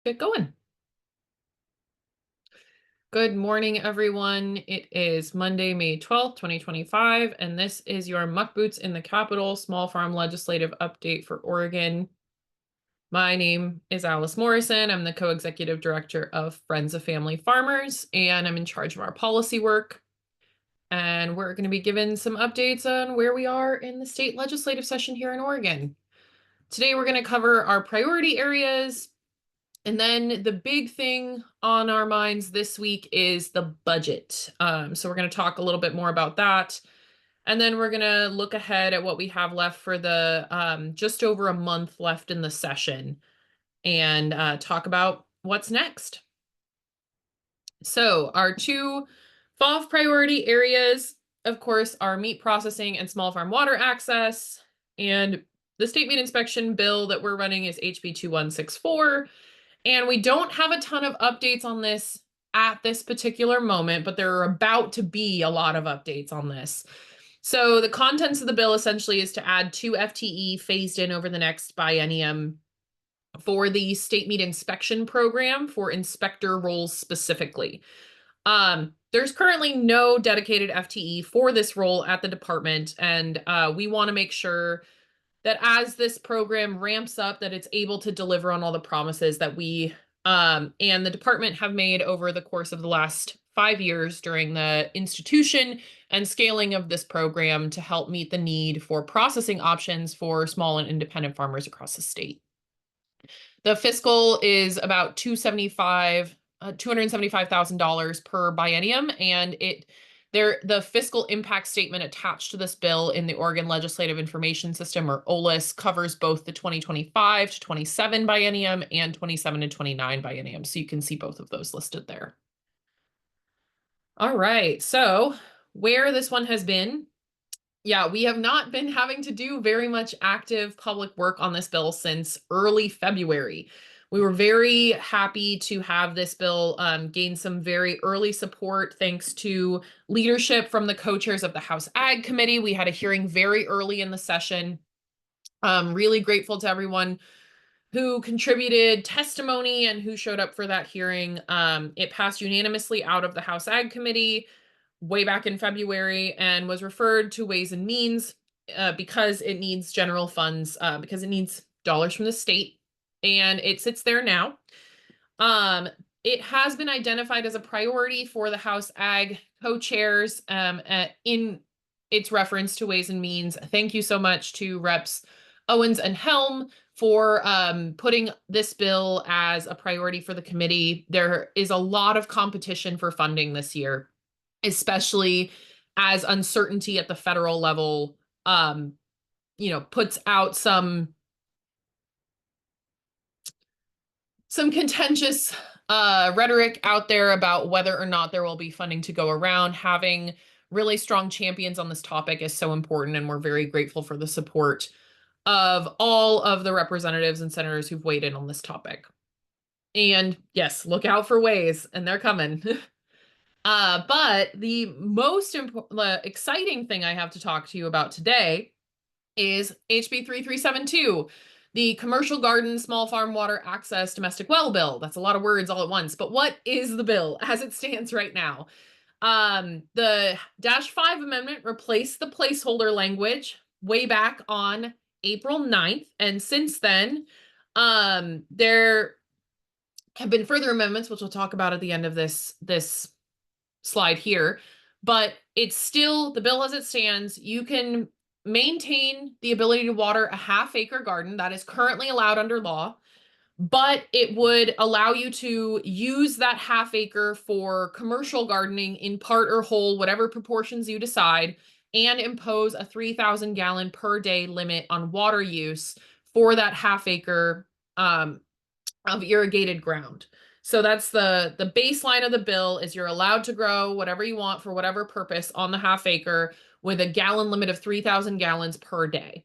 Get going. Good morning, everyone. It is Monday, May 12th, 2025, and this is your Muckboots in the Capitol Small Farm Legislative Update for Oregon. My name is Alice Morrison. I'm the co-executive director of Friends of Family Farmers, and I'm in charge of our policy work. And we're going to be given some updates on where we are in the state legislative session here in Oregon. Today, we're going to cover our priority areas. And then the big thing on our minds this week is the budget. So we're going to talk a little bit more about that. And then we're going to look ahead at what we have left for the just over a month left in the session and talk about what's next. So our two FOF priority areas, of course, are meat processing and small farm water access. And the state meat inspection bill that we're running is HB 2164. And we don't have a ton of updates on this at this particular moment, but there are about to be a lot of updates on this. So the contents of the bill essentially is to add 2 FTE phased in over the next biennium for the state meat inspection program for inspector roles specifically. There's currently no dedicated FTE for this role at the department, and we want to make sure that as this program ramps up, that it's able to deliver on all the promises that we and the department have made over the course of the last 5 years during the institution and scaling of this program to help meet the need for processing options for small and independent farmers across the state. The fiscal is about $275,000 per biennium, and the fiscal impact statement attached to this bill in the Oregon Legislative Information System, or OLIS, covers both the 2025 to 27 biennium and 27 to 29 biennium. So you can see both of those listed there. All right, so where this one has been, yeah, we have not been having to do very much active public work on this bill since early February. We were very happy to have this bill gain some very early support thanks to leadership from the co-chairs of the House Ag Committee. We had a hearing very early in the session. Really grateful to everyone who contributed testimony and who showed up for that hearing. It passed unanimously out of the House Ag Committee way back in February and was referred to Ways and Means because it needs general funds, because it needs dollars from the state, and it sits there now. It has been identified as a priority for the House Ag co-chairs in its reference to Ways and Means. Thank you so much to Reps Owens and Helm for putting this bill as a priority for the committee. There is a lot of competition for funding this year, especially as uncertainty at the federal level, puts out some contentious rhetoric out there about whether or not there will be funding to go around. Having really strong champions on this topic is so important, and we're very grateful for the support of all of the representatives and senators who've weighed in on this topic. And yes, look out for Ways, and they're coming. But the most exciting thing I have to talk to you about today is HB 3372, the Commercial Garden Small Farm Water Access Domestic Well Bill. That's a lot of words all at once, but what is the bill as it stands right now? The -5 amendment replaced the placeholder language way back on April 9th, and since then, there have been further amendments, which we'll talk about at the end of this slide here, but it's still the bill as it stands. You can maintain the ability to water a half-acre garden that is currently allowed under law, but it would allow you to use that half acre for commercial gardening in part or whole, whatever proportions you decide, and impose a 3,000 gallon per day limit on water use for that half acre of irrigated ground. So that's the baseline of the bill is you're allowed to grow whatever you want for whatever purpose on the half acre with a gallon limit of 3,000 gallons per day.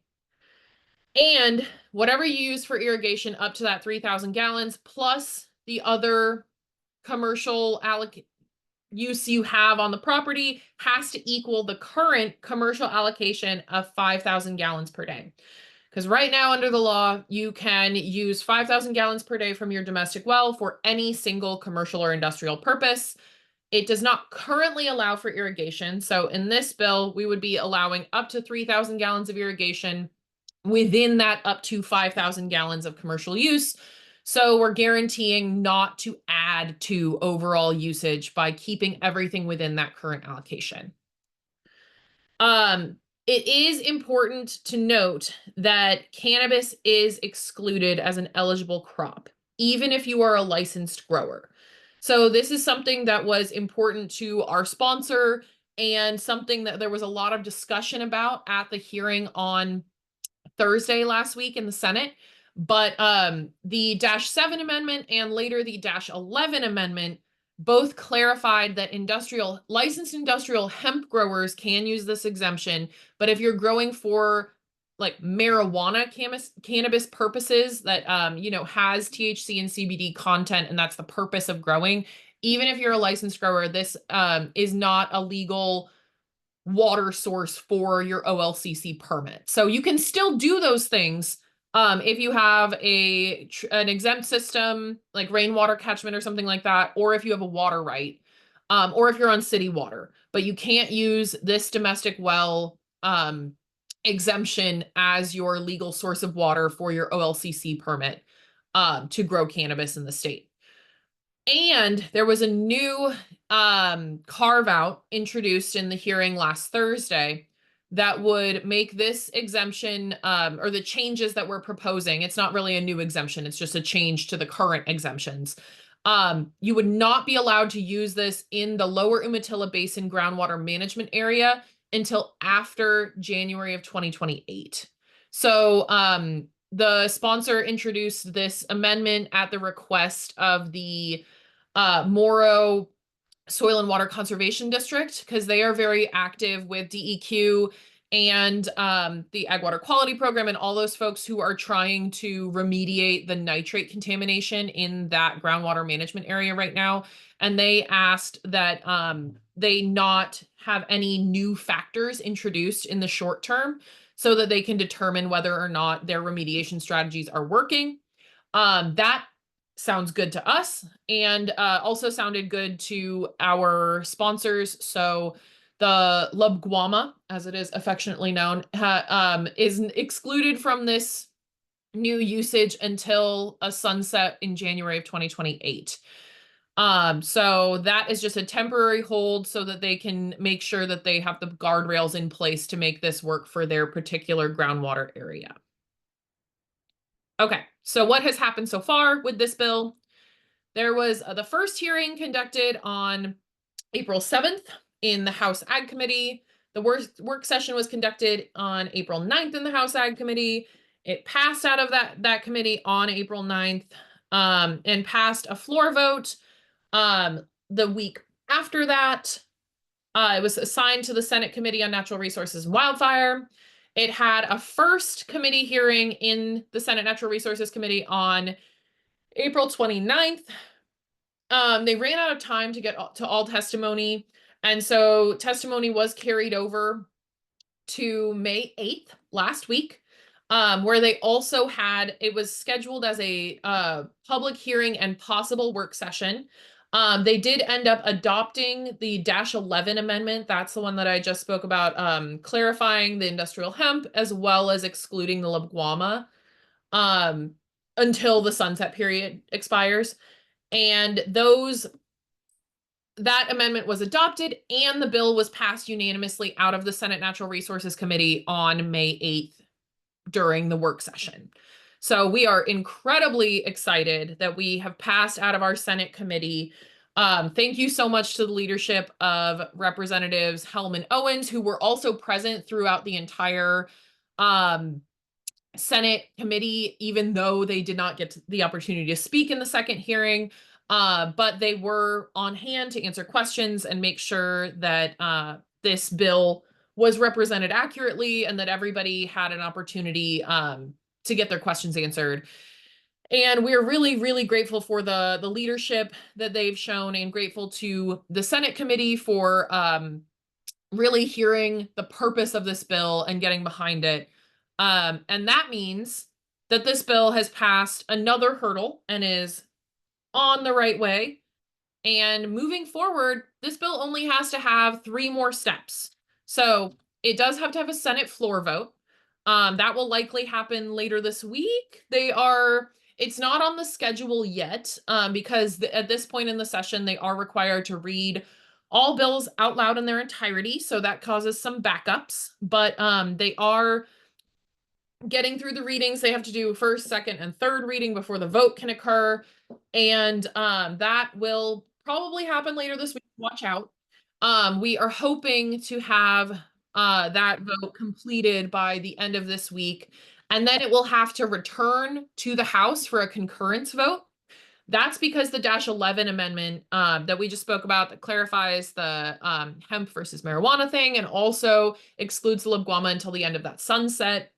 And whatever you use for irrigation up to that 3,000 gallons plus the other commercial use you have on the property has to equal the current commercial allocation of 5,000 gallons per day. Because right now, under the law, you can use 5,000 gallons per day from your domestic well for any single commercial or industrial purpose. It does not currently allow for irrigation. So in this bill, we would be allowing up to 3,000 gallons of irrigation within that up to 5,000 gallons of commercial use. So we're guaranteeing not to add to overall usage by keeping everything within that current allocation. It is important to note that cannabis is excluded as an eligible crop, even if you are a licensed grower. So this is something that was important to our sponsor and something that there was a lot of discussion about at the hearing on Thursday last week in the Senate. But the -7 amendment and later the -11 amendment both clarified that licensed industrial hemp growers can use this exemption, but if you're growing for like marijuana cannabis purposes that has THC and CBD content, and that's the purpose of growing, even if you're a licensed grower, this is not a legal water source for your OLCC permit. So you can still do those things if you have an exempt system like rainwater catchment or something like that, or if you have a water right, or if you're on city water. But you can't use this domestic well exemption as your legal source of water for your OLCC permit to grow cannabis in the state. And there was a new carve out introduced in the hearing last Thursday that would make this exemption or the changes that we're proposing. It's not really a new exemption, it's just a change to the current exemptions. You would not be allowed to use this in the lower Umatilla Basin groundwater management area until after January of 2028. So the sponsor introduced this amendment at the request of the Morrow Soil and Water Conservation District, because they are very active with DEQ and the Ag Water Quality Program and all those folks who are trying to remediate the nitrate contamination in that groundwater management area right now. And they asked that they not have any new factors introduced in the short term so that they can determine whether or not their remediation strategies are working. That sounds good to us and also sounded good to our sponsors. So the Lubguama, as it is affectionately known, is excluded from this new usage until a sunset in January of 2028. So that is just a temporary hold so that they can make sure that they have the guardrails in place to make this work for their particular groundwater area. Okay, so what has happened so far with this bill? There was the first hearing conducted on April 7th in the House Ag Committee. The work session was conducted on April 9th in the House Ag Committee. It passed out of that committee on April 9th and passed a floor vote the week after that. It was assigned to the Senate Committee on Natural Resources and Wildfire. It had a first committee hearing in the Senate Natural Resources Committee on April 29th. They ran out of time to get to all testimony, and so testimony was carried over to May 8th last week, where they also had, it was scheduled as a public hearing and possible work session. They did end up adopting the -11 amendment. That's the one that I just spoke about, clarifying the industrial hemp as well as excluding the Lubguama until the sunset period expires. And that amendment was adopted and the bill was passed unanimously out of the Senate Natural Resources Committee on May 8th during the work session. So we are incredibly excited that we have passed out of our Senate committee. Thank you so much to the leadership of Representatives Hellman Owens, who were also present throughout the entire Senate committee, even though they did not get the opportunity to speak in the second hearing. But they were on hand to answer questions and make sure that this bill was represented accurately and that everybody had an opportunity to get their questions answered. And we're really, really grateful for the leadership that they've shown and grateful to the Senate committee for really hearing the purpose of this bill and getting behind it. And that means that this bill has passed another hurdle and is on the right way. And moving forward, this bill only has to have 3 more steps. So it does have to have a Senate floor vote. That will likely happen later this week. It's not on the schedule yet, because at this point in the session, they are required to read all bills out loud in their entirety. So that causes some backups, but they are getting through the readings. They have to do first, second, and third reading before the vote can occur. And that will probably happen later this week. Watch out. We are hoping to have that vote completed by the end of this week. And then it will have to return to the House for a concurrence vote. That's because the Dash 11 amendment that we just spoke about that clarifies the hemp versus marijuana thing and also excludes the Libguama until the end of that sunset.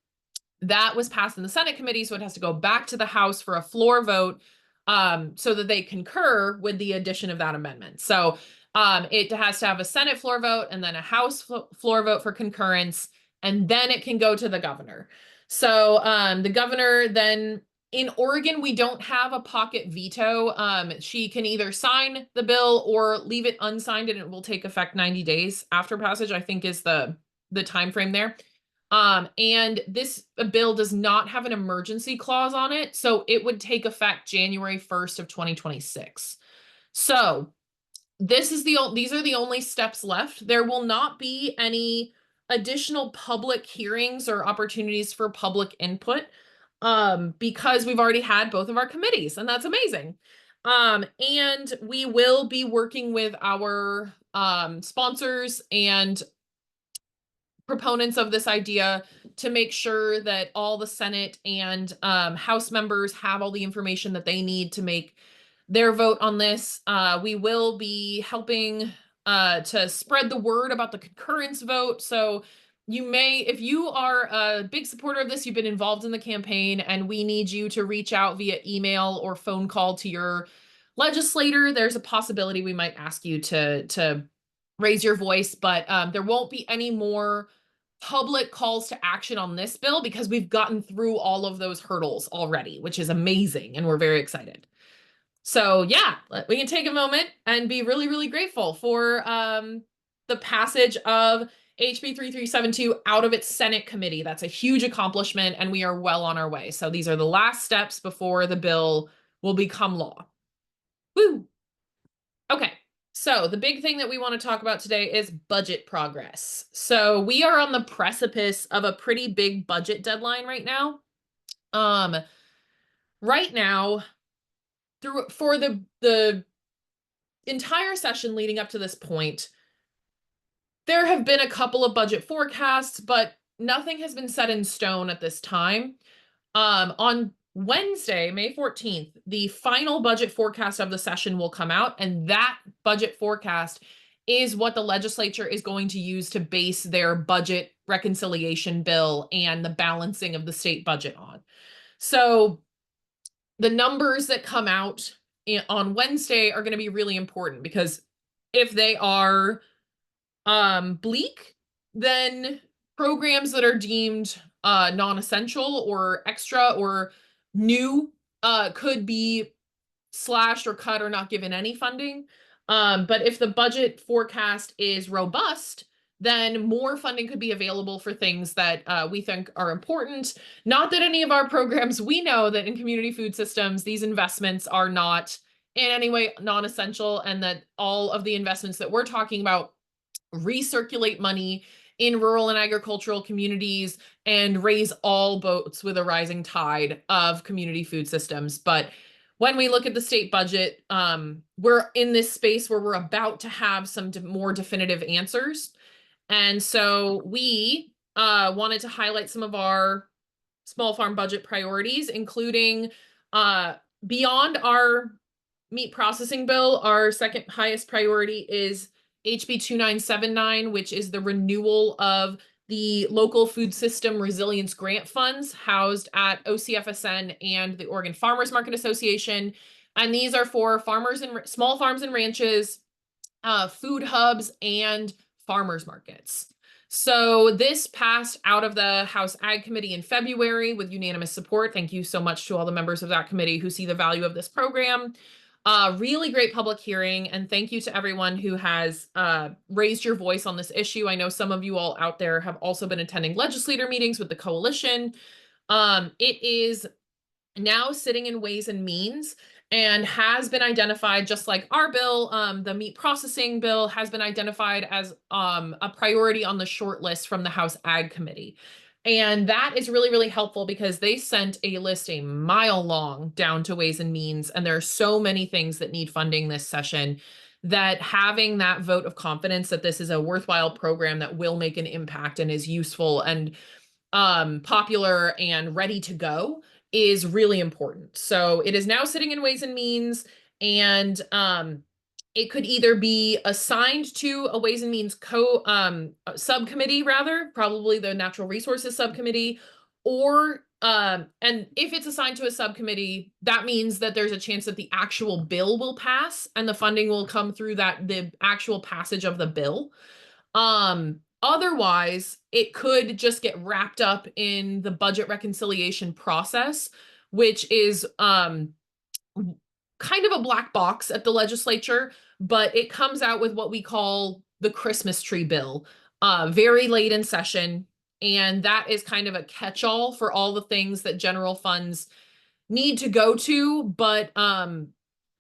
That was passed in the Senate committee, so it has to go back to the House for a floor vote so that they concur with the addition of that amendment. So it has to have a Senate floor vote and then a House floor vote for concurrence, and then it can go to the governor. So the governor then, in Oregon, we don't have a pocket veto. She can either sign the bill or leave it unsigned, and it will take effect 90 days after passage, I think is the time frame there. And this bill does not have an emergency clause on it, so it would take effect January 1st of 2026. So these are the only steps left. There will not be any additional public hearings or opportunities for public input because we've already had both of our committees, and that's amazing. And we will be working with our sponsors and proponents of this idea to make sure that all the Senate and House members have all the information that they need to make their vote on this. We will be helping to spread the word about the concurrence vote. So if you are a big supporter of this, you've been involved in the campaign, and we need you to reach out via email or phone call to your legislator, there's a possibility we might ask you to raise your voice, but there won't be any more public calls to action on this bill because we've gotten through all of those hurdles already, which is amazing, and we're very excited. So yeah, we can take a moment and be really, really grateful for the passage of HB 3372 out of its Senate committee. That's a huge accomplishment, and we are well on our way. So these are the last steps before the bill will become law. Woo! Okay. So the big thing that we want to talk about today is budget progress. So we are on the precipice of a pretty big budget deadline right now. Right now, for the entire session leading up to this point, there have been a couple of budget forecasts, but nothing has been set in stone at this time. On Wednesday, May 14th, the final budget forecast of the session will come out, and that budget forecast is what the legislature is going to use to base their budget reconciliation bill and the balancing of the state budget on. So the numbers that come out on Wednesday are going to be really important, because if they are bleak, then programs that are deemed non-essential or extra or new could be slashed or cut or not given any funding. But if the budget forecast is robust, then more funding could be available for things that we think are important. Not that any of our programs, we know that in community food systems, these investments are not in any way non-essential, and that all of the investments that we're talking about recirculate money in rural and agricultural communities and raise all boats with a rising tide of community food systems. But when we look at the state budget, we're in this space where we're about to have some more definitive answers. And so we wanted to highlight some of our small farm budget priorities, including beyond our meat processing bill, our second highest priority is HB 2979, which is the renewal of the local food system resilience grant funds housed at OCFSN and the Oregon Farmers Market Association. And these are for farmers and small farms and ranches, food hubs, and farmers markets. So this passed out of the House Ag Committee in February with unanimous support. Thank you so much to all the members of that committee who see the value of this program. Really great public hearing, and thank you to everyone who has raised your voice on this issue. I know some of you all out there have also been attending legislator meetings with the coalition. It is now sitting in Ways and Means and has been identified, just like our bill, the meat processing bill has been identified as a priority on the short list from the House Ag Committee. And that is really, really helpful because they sent a list a mile long down to Ways and Means, and there are so many things that need funding this session that having that vote of confidence that this is a worthwhile program that will make an impact and is useful and popular and ready to go is really important. So it is now sitting in Ways and Means, and it could either be assigned to a Ways and Means subcommittee, rather, probably the Natural Resources Subcommittee, or and if it's assigned to a subcommittee, that means that there's a chance that the actual bill will pass and the funding will come through the actual passage of the bill. Otherwise, it could just get wrapped up in the budget reconciliation process, which is kind of a black box at the legislature, but it comes out with what we call the Christmas tree bill, very late in session. And that is kind of a catch-all for all the things that general funds need to go to, but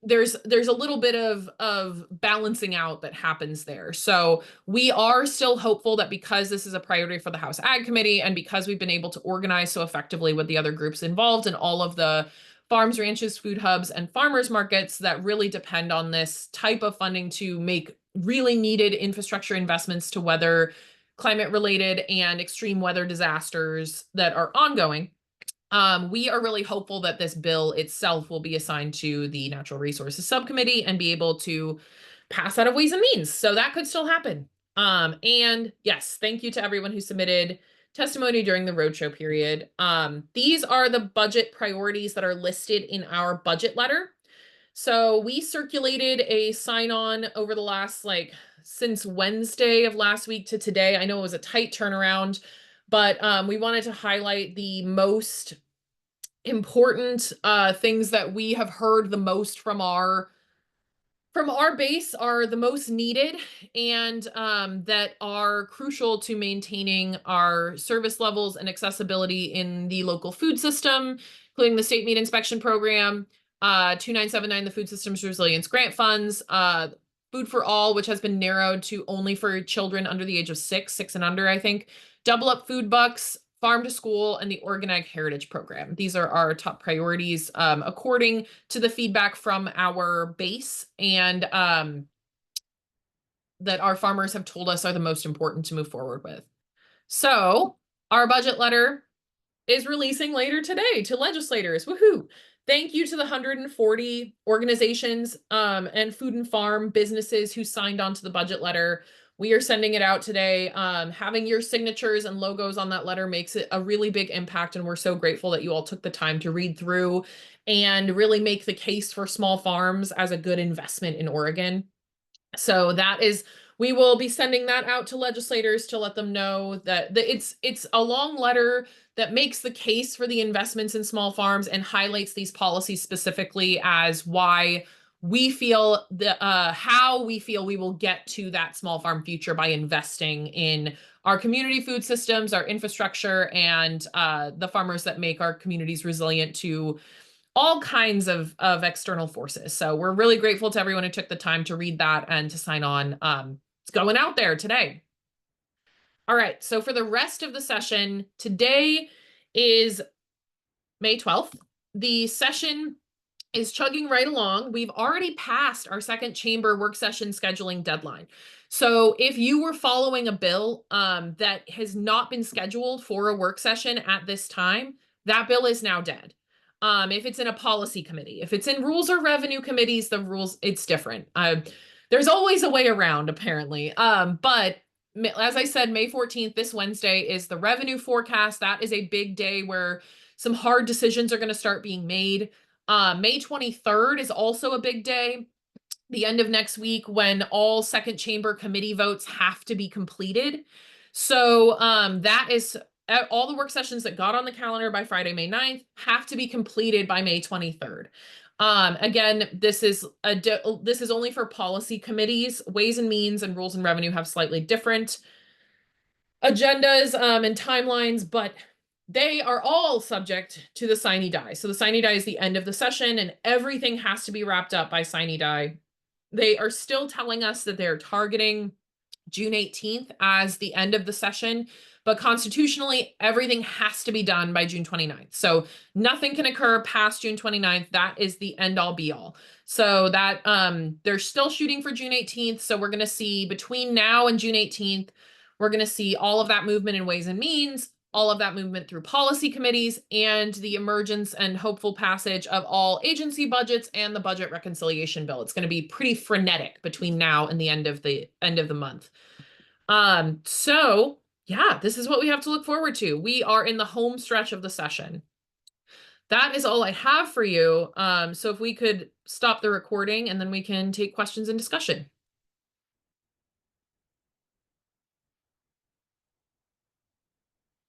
there's a little bit of balancing out that happens there. So we are still hopeful that because this is a priority for the House Ag Committee and because we've been able to organize so effectively with the other groups involved and all of the farms, ranches, food hubs, and farmers markets that really depend on this type of funding to make really needed infrastructure investments to weather climate related and extreme weather disasters that are ongoing. We are really hopeful that this bill itself will be assigned to the Natural Resources Subcommittee and be able to pass out of Ways and Means. So that could still happen. And yes, thank you to everyone who submitted testimony during the roadshow period. These are the budget priorities that are listed in our budget letter. So we circulated a sign-on over the last, since Wednesday of last week to today. I know it was a tight turnaround, but we wanted to highlight the most important things that we have heard the most from our base are the most needed and that are crucial to maintaining our service levels and accessibility in the local food system, including the state meat inspection program, 2979, the food systems resilience grant funds, food for all, which has been narrowed to only for children under the age of 6 and under, I think, double up food bucks, farm to school, and the Oregon Ag Heritage Program. These are our top priorities according to the feedback from our base and that our farmers have told us are the most important to move forward with. So our budget letter is releasing later today to legislators. Woohoo! Thank you to the 140 organizations and food and farm businesses who signed on to the budget letter. We are sending it out today. Having your signatures and logos on that letter makes it a really big impact, and we're so grateful that you all took the time to read through and really make the case for small farms as a good investment in Oregon. So we will be sending that out to legislators to let them know that it's a long letter that makes the case for the investments in small farms and highlights these policies specifically as why we feel how we feel we will get to that small farm future by investing in our community food systems, our infrastructure, and the farmers that make our communities resilient to all kinds of external forces. So we're really grateful to everyone who took the time to read that and to sign on. It's going out there today. All right, so for the rest of the session, today is May 12th. The session is chugging right along. We've already passed our second chamber work session scheduling deadline. So if you were following a bill that has not been scheduled for a work session at this time, that bill is now dead. If it's in a policy committee, if it's in rules or revenue committees, it's different. There's always a way around, apparently. But as I said, May 14th, this Wednesday, is the revenue forecast. That is a big day where some hard decisions are going to start being made. May 23rd is also a big day, the end of next week, when all second chamber committee votes have to be completed. So that is all the work sessions that got on the calendar by Friday, May 9th have to be completed by May 23rd. Again, this is only for policy committees. Ways and Means and Rules and Revenue have slightly different agendas and timelines, but they are all subject to the sine die. So the sine die is the end of the session, and everything has to be wrapped up by sine die. They are still telling us that they're targeting June 18th as the end of the session, but constitutionally, everything has to be done by June 29th. So nothing can occur past June 29th. That is the end all be all. So that they're still shooting for June 18th. So we're going to see between now and June 18th, we're going to see all of that movement in Ways and Means, all of that movement through policy committees, and the emergence and hopeful passage of all agency budgets and the budget reconciliation bill. It's going to be pretty frenetic between now and the end of the month. So yeah, this is what we have to look forward to. We are in the home stretch of the session. That is all I have for you. So if we could stop the recording and then we can take questions and discussion.